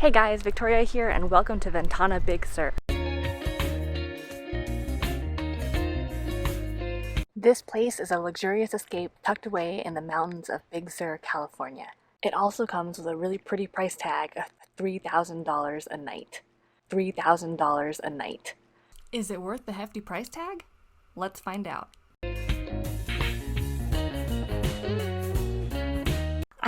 Hey guys, Victoria here and welcome to Ventana Big Sur. This place is a luxurious escape tucked away in the mountains of Big Sur, California. It also comes with a really pretty price tag of $3,000 a night. $3,000 a night. Is it worth the hefty price tag? Let's find out.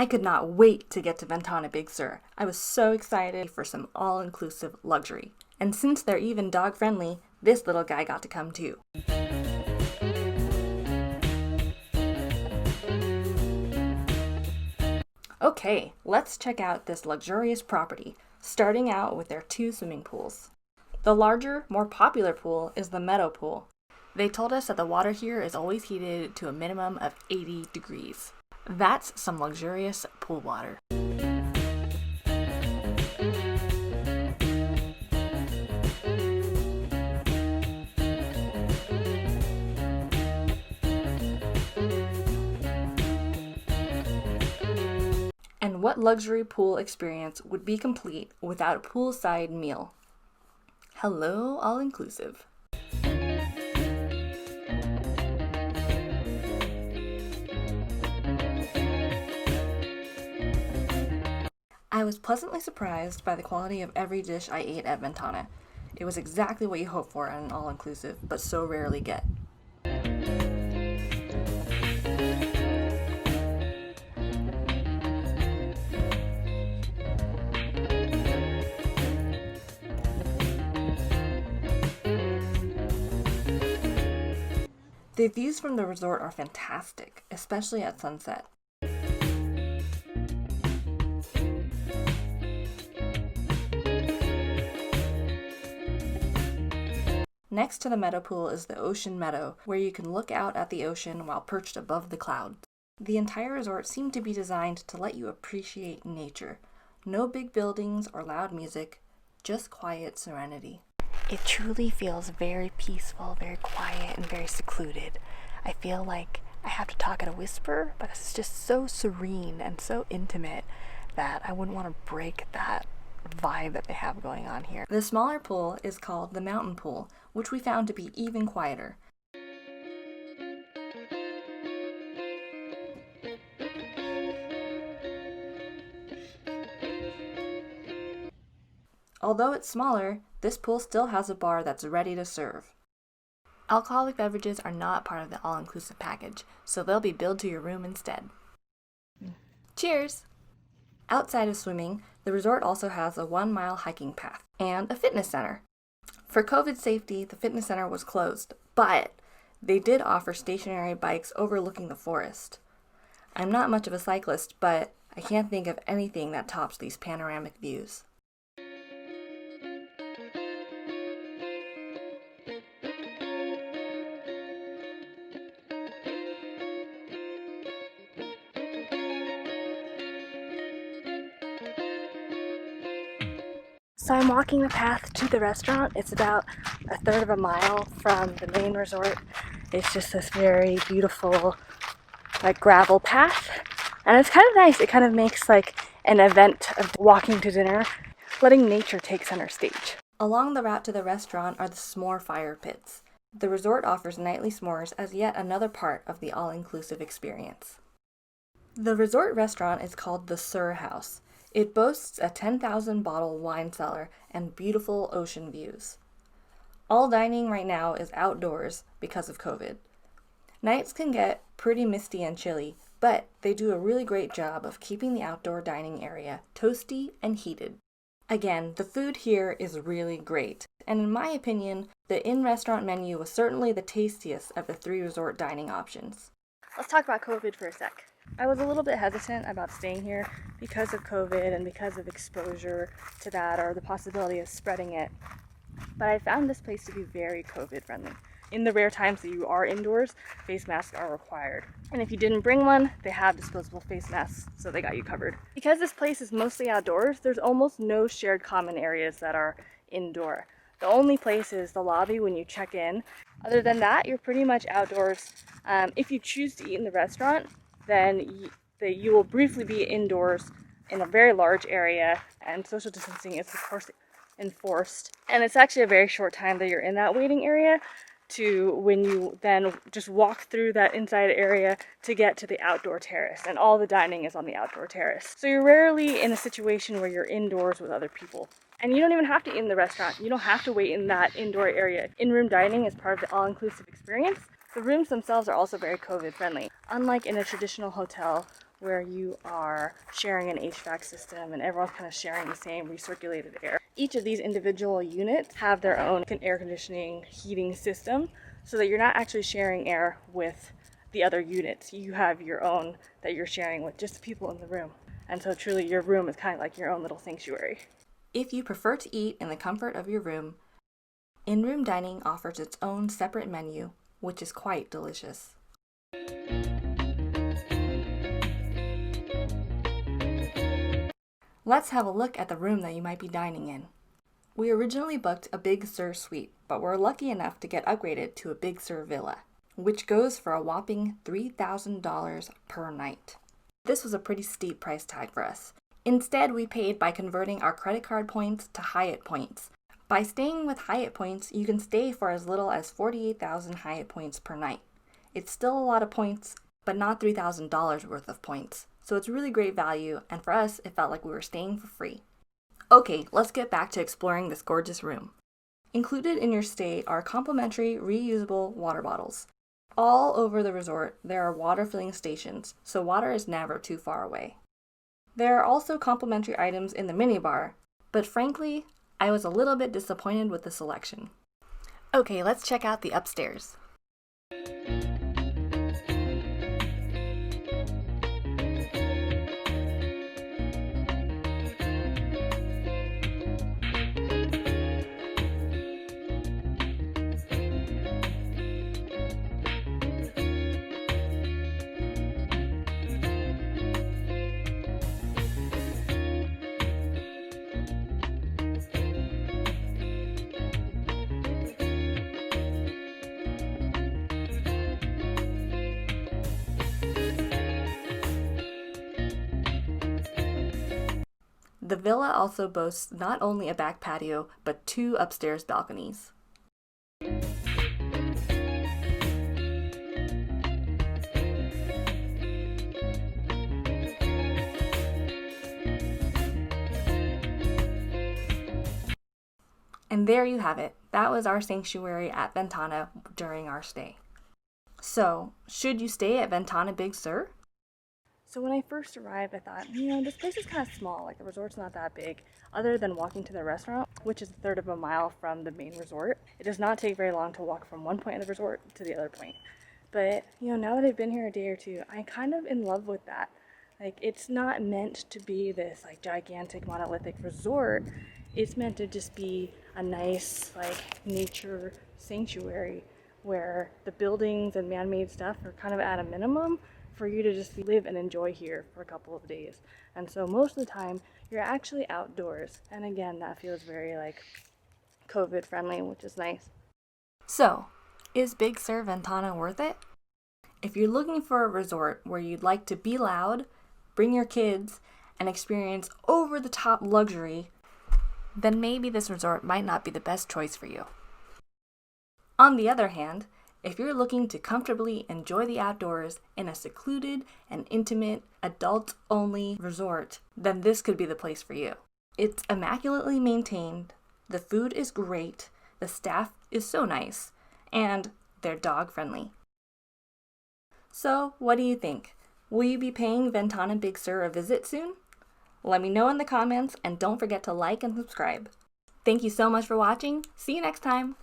I could not wait to get to Ventana Big Sur. I was so excited for some all-inclusive luxury. And since they're even dog-friendly, this little guy got to come too. Okay, let's check out this luxurious property, starting out with their 2 swimming pools. The larger, more popular pool is the Meadow Pool. They told us that the water here is always heated to a minimum of 80 degrees. That's some luxurious pool water. And what luxury pool experience would be complete without a poolside meal? Hello, all-inclusive. I was pleasantly surprised by the quality of every dish I ate at Ventana. It was exactly what you hope for at an all-inclusive, but so rarely get. The views from the resort are fantastic, especially at sunset. Next to the Meadow Pool is the Ocean Meadow, where you can look out at the ocean while perched above the clouds. The entire resort seemed to be designed to let you appreciate nature. No big buildings or loud music, just quiet serenity. It truly feels very peaceful, very quiet, and very secluded. I feel like I have to talk at a whisper, but it's just so serene and so intimate that I wouldn't want to break that vibe that they have going on here. The smaller pool is called the Mountain Pool, which we found to be even quieter. Although it's smaller, this pool still has a bar that's ready to serve. Alcoholic beverages are not part of the all-inclusive package, so they'll be billed to your room instead. Cheers! Outside of swimming, the resort also has a 1-mile hiking path and a fitness center. For COVID safety, the fitness center was closed, but they did offer stationary bikes overlooking the forest. I'm not much of a cyclist, but I can't think of anything that tops these panoramic views. So I'm walking the path to the restaurant. It's about a third of a mile from the main resort. It's just this very beautiful gravel path. And it's kind of nice. It kind of makes like an event of walking to dinner, letting nature take center stage. Along the route to the restaurant are the s'more fire pits. The resort offers nightly s'mores as yet another part of the all-inclusive experience. The resort restaurant is called the Sur House. It boasts a 10,000-bottle wine cellar and beautiful ocean views. All dining right now is outdoors because of COVID. Nights can get pretty misty and chilly, but they do a really great job of keeping the outdoor dining area toasty and heated. Again, the food here is really great, and in my opinion, the in-restaurant menu was certainly the tastiest of the 3 resort dining options. Let's talk about COVID for a sec. I was a little bit hesitant about staying here because of COVID and because of exposure to that or the possibility of spreading it. But I found this place to be very COVID friendly. In the rare times that you are indoors, face masks are required. And if you didn't bring one, they have disposable face masks, so they got you covered. Because this place is mostly outdoors, there's almost no shared common areas that are indoor. The only place is the lobby when you check in. Other than that, you're pretty much outdoors. If you choose to eat in the restaurant, then you will briefly be indoors in a very large area, and social distancing is of course enforced. And it's actually a very short time that you're in that waiting area to when you then just walk through that inside area to get to the outdoor terrace, and all the dining is on the outdoor terrace. So you're rarely in a situation where you're indoors with other people. And you don't even have to eat in the restaurant. You don't have to wait in that indoor area. In-room dining is part of the all-inclusive experience. The rooms themselves are also very COVID friendly. Unlike in a traditional hotel where you are sharing an HVAC system and everyone's kind of sharing the same recirculated air. Each of these individual units have their own air conditioning heating system so that you're not actually sharing air with the other units. You have your own that you're sharing with just the people in the room. And so truly your room is kind of like your own little sanctuary. If you prefer to eat in the comfort of your room, in-room dining offers its own separate menu, which is quite delicious. Let's have a look at the room that you might be dining in. We originally booked a Big Sur suite, but were lucky enough to get upgraded to a Big Sur villa, which goes for a whopping $3,000 per night. This was a pretty steep price tag for us. Instead, we paid by converting our credit card points to Hyatt points. By staying with Hyatt points, you can stay for as little as 48,000 Hyatt points per night. It's still a lot of points, but not $3,000 worth of points. So it's really great value, and for us, it felt like we were staying for free. Okay, let's get back to exploring this gorgeous room. Included in your stay are complimentary reusable water bottles. All over the resort, there are water filling stations, so water is never too far away. There are also complimentary items in the minibar, but frankly, I was a little bit disappointed with the selection. Okay, let's check out the upstairs. The villa also boasts not only a back patio, but 2 upstairs balconies. And there you have it. That was our sanctuary at Ventana during our stay. So, should you stay at Ventana Big Sur? So when I first arrived, I thought, this place is kind of small, like the resort's not that big. Other than walking to the restaurant, which is a third of a mile from the main resort, it does not take very long to walk from one point of the resort to the other point. But, now that I've been here a day or two, I'm kind of in love with that. Like, it's not meant to be this, like, gigantic monolithic resort. It's meant to just be a nice, like, nature sanctuary where the buildings and man-made stuff are kind of at a minimum, for you to just live and enjoy here for a couple of days. And so most of the time you're actually outdoors, and again, that feels very like COVID friendly, which is nice. So, is Big Sur Ventana worth it? If you're looking for a resort where you'd like to be loud, bring your kids, and experience over-the-top luxury, then maybe this resort might not be the best choice for you. On the other hand, if you're looking to comfortably enjoy the outdoors in a secluded and intimate, adult-only resort, then this could be the place for you. It's immaculately maintained, the food is great, the staff is so nice, and they're dog-friendly. So, what do you think? Will you be paying Ventana Big Sur a visit soon? Let me know in the comments, and don't forget to like and subscribe. Thank you so much for watching. See you next time!